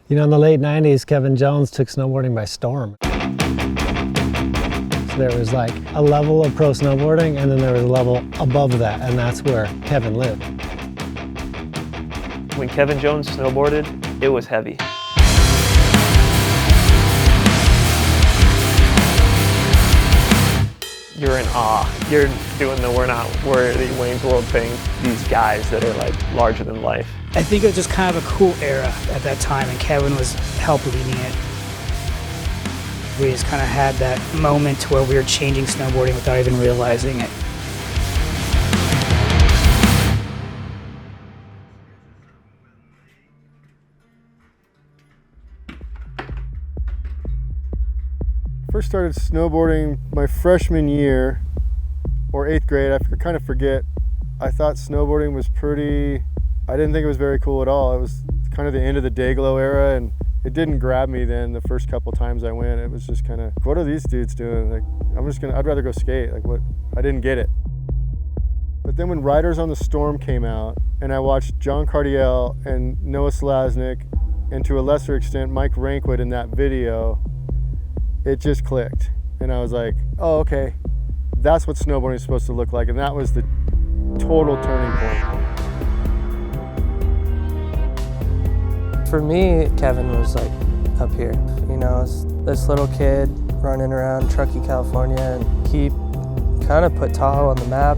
You know, in the late 90s, Kevin Jones took snowboarding by storm. So there was like a level of pro snowboarding, and then there was a level above that, and that's where Kevin lived. When Kevin Jones snowboarded, it was heavy. You're in awe. You're doing the we're not worthy Wayne's World thing. These guys that are like larger than life. I think it was just kind of a cool era at that time, and Kevin was help leading it. We just kind of had that moment where we were changing snowboarding without even realizing it. First started snowboarding my freshman year, or 8th grade, I kind of forget. I thought snowboarding was I didn't think it was very cool at all. It was kind of the end of the Dayglow era, and it didn't grab me then the first couple times I went. It was just kind of, what are these dudes doing? Like, I'd rather go skate. Like, what? I didn't get it. But then when Riders on the Storm came out, and I watched John Cardiel and Noah Selaznick, and to a lesser extent, Mike Rankwood in that video, it just clicked. And I was like, oh, okay, that's what snowboarding is supposed to look like. And that was the total turning point. For me, Kevin was like up here. You know, this little kid running around Truckee, California, and he kind of put Tahoe on the map.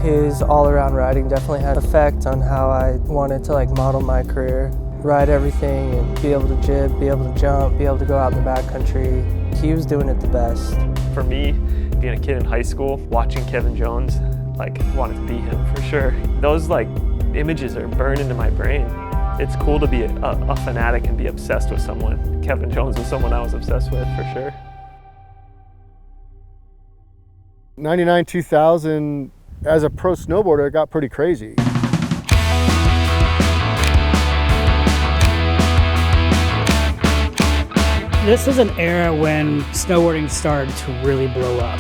His all-around riding definitely had an effect on how I wanted to like model my career. Ride everything and be able to jib, be able to jump, be able to go out in the backcountry. He was doing it the best. For me, being a kid in high school, watching Kevin Jones, like wanted to be him for sure. Those like images are burned into my brain. It's cool to be a fanatic and be obsessed with someone. Kevin Jones was someone I was obsessed with for sure. 99, 2000, as a pro snowboarder, it got pretty crazy. This was an era when snowboarding started to really blow up.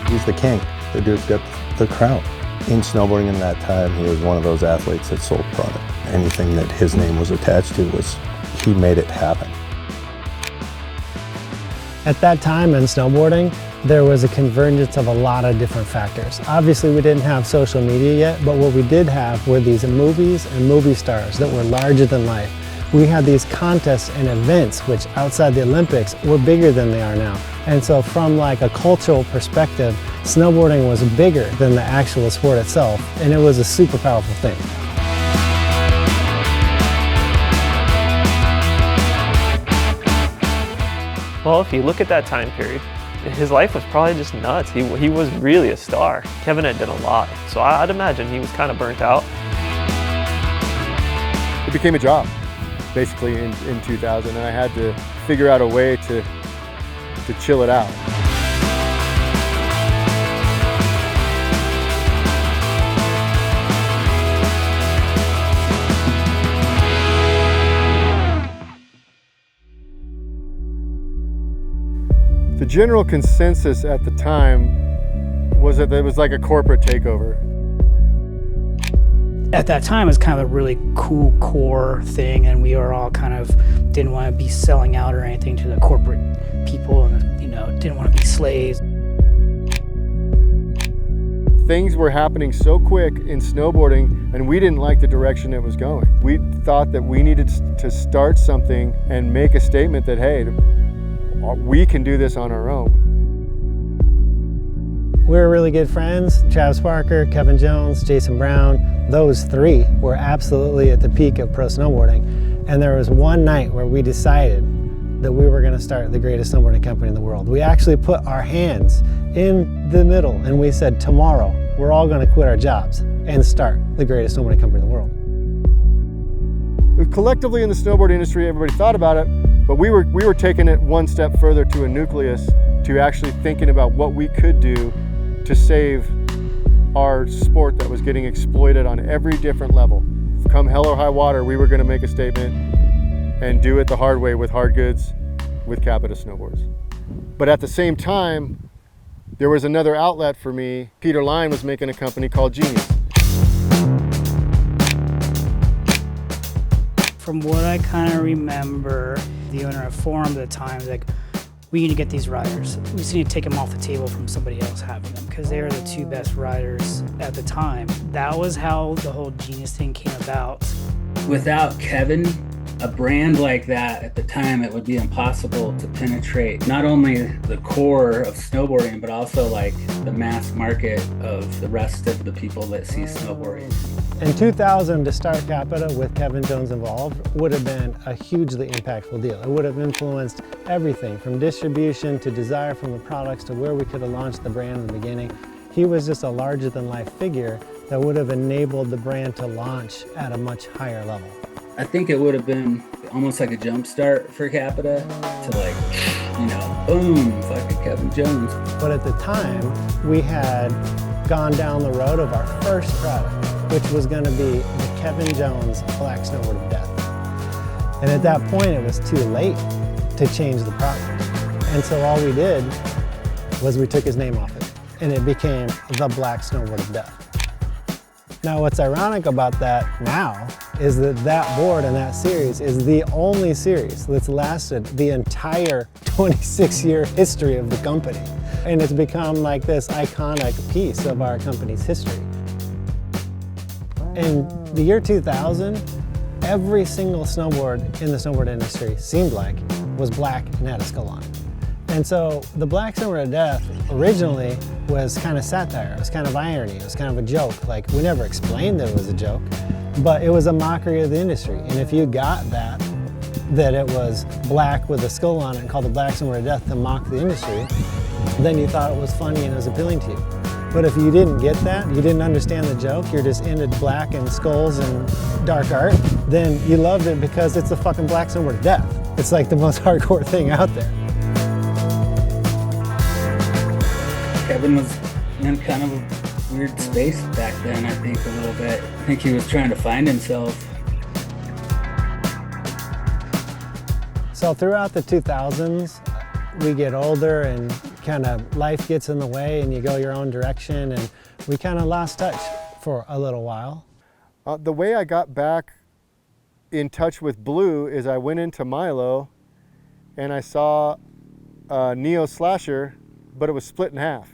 He's the king. The dude's got the crown. In snowboarding in that time, he was one of those athletes that sold product. Anything that his name was attached to he made it happen. At that time in snowboarding, there was a convergence of a lot of different factors. Obviously, we didn't have social media yet, but what we did have were these movies and movie stars that were larger than life. We had these contests and events which outside the Olympics were bigger than they are now. And so from like a cultural perspective, snowboarding was bigger than the actual sport itself, and it was a super powerful thing. Well, if you look at that time period, his life was probably just nuts. He was really a star. Kevin had done a lot, so I'd imagine he was kind of burnt out. It became a job, basically, in 2000, and I had to figure out a way to chill it out. The general consensus at the time was that it was like a corporate takeover. At that time, it was kind of a really cool core thing, and we were all kind of didn't want to be selling out or anything to the corporate people, and didn't want to be slaves. Things were happening so quick in snowboarding, and we didn't like the direction it was going. We thought that we needed to start something and make a statement that, hey, we can do this on our own. We were really good friends. Travis Barker, Kevin Jones, Jason Brown, those three were absolutely at the peak of pro snowboarding. And there was one night where we decided that we were going to start the greatest snowboarding company in the world. We actually put our hands in the middle and we said, tomorrow, we're all going to quit our jobs and start the greatest snowboarding company in the world. Collectively in the snowboard industry, everybody thought about it, but we were taking it one step further to a nucleus, to actually thinking about what we could do to save our sport that was getting exploited on every different level. Come hell or high water, we were going to make a statement and do it the hard way with hard goods with CAPiTA Snowboards. But at the same time, there was another outlet for me. Peter Line was making a company called Genius. From what I kind of remember, the owner of Forum at the time was like, we need to get these riders. We just need to take them off the table from somebody else having them because they are the two best riders at the time. That was how the whole Genius thing came about. Without Kevin, a brand like that at the time, it would be impossible to penetrate not only the core of snowboarding, but also like the mass market of the rest of the people that see snowboarding. In 2000, to start CAPiTA with Kevin Jones involved would have been a hugely impactful deal. It would have influenced everything from distribution to desire from the products to where we could have launched the brand in the beginning. He was just a larger than life figure that would have enabled the brand to launch at a much higher level. I think it would have been almost like a jump start for CAPiTA to like, you know, boom, fucking Kevin Jones. But at the time, we had gone down the road of our first product, which was going to be the Kevin Jones Black Snowboard of Death. And at that point, it was too late to change the product. And so all we did was we took his name off it, and it became the Black Snowboard of Death. Now, what's ironic about that now is that that board and that series is the only series that's lasted the entire 26-year history of the company. And it's become like this iconic piece of our company's history. In the year 2000, every single snowboard in the snowboard industry seemed like was black and had a skull on it. And so the Black Snowboard of Death originally was kind of satire, it was kind of irony, it was kind of a joke. Like, we never explained that it was a joke, but it was a mockery of the industry. And if you got that it was black with a skull on it and called the Black Snowboard of Death to mock the industry, then you thought it was funny and it was appealing to you. But if you didn't get that, you didn't understand the joke, you're just into black and skulls and dark art, then you loved it because it's the fucking Black Snowboard of Death. It's like the most hardcore thing out there. Kevin was in kind of a weird space back then, I think, a little bit. I think he was trying to find himself. So throughout the 2000s, we get older and kind of life gets in the way and you go your own direction, and we kind of lost touch for a little while. The way I got back in touch with Blue is I went into Milo and I saw a Neo Slasher, but it was split in half.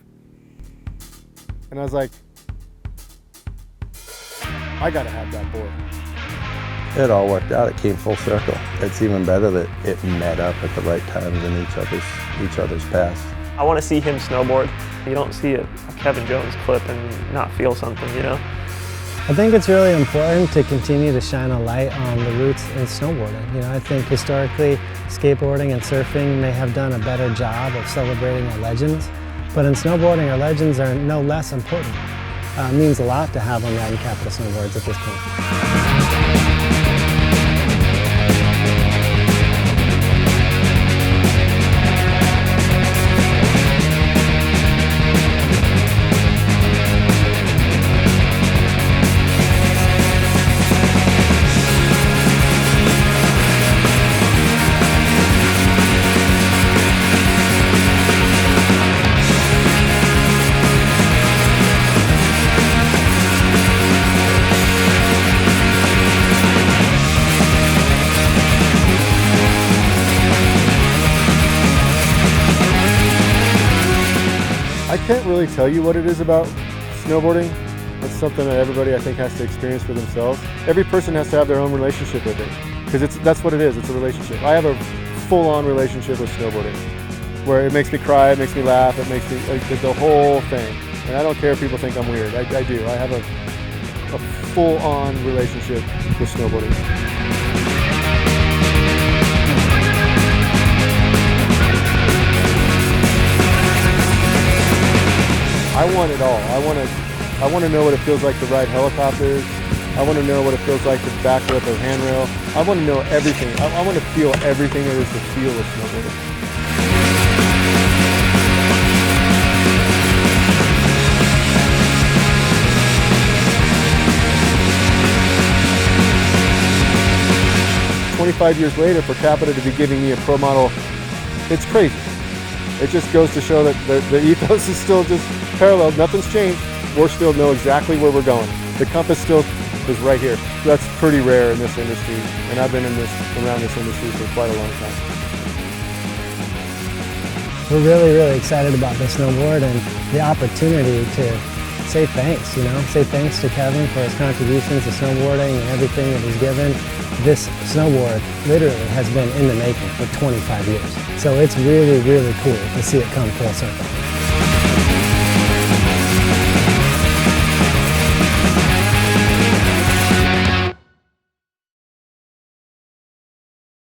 And I was like, I gotta have that board. It all worked out. It came full circle. It's even better that it met up at the right times in each other's paths. I want to see him snowboard. You don't see a Kevin Jones clip and not feel something, you know? I think it's really important to continue to shine a light on the roots in snowboarding. You know, I think historically, skateboarding and surfing may have done a better job of celebrating our legends, but in snowboarding, our legends are no less important. It means a lot to have them riding CAPiTA Snowboards at this point. I can't really tell you what it is about snowboarding. It's something that everybody, I think, has to experience for themselves. Every person has to have their own relationship with it, because that's what it is. It's a relationship. I have a full-on relationship with snowboarding, where it makes me cry, it makes me laugh, it makes me like the whole thing. And I don't care if people think I'm weird. I do. I have a full-on relationship with snowboarding. I want it all. I want to know what it feels like to ride helicopters. I want to know what it feels like to backlip or handrail. I want to know everything. I want to feel everything there is to feel with snowboarding. "25 years later, for CAPiTA to be giving me a pro model, it's crazy. It just goes to show that the ethos is still just parallel. Nothing's changed. We still know exactly where we're going. The compass still is right here. That's pretty rare in this industry, and I've been around this industry for quite a long time. We're really, really excited about the snowboard and the opportunity to say thanks, say thanks to Kevin for his contributions to snowboarding and everything that he's given. This snowboard literally has been in the making for 25 years. So it's really, really cool to see it come full circle.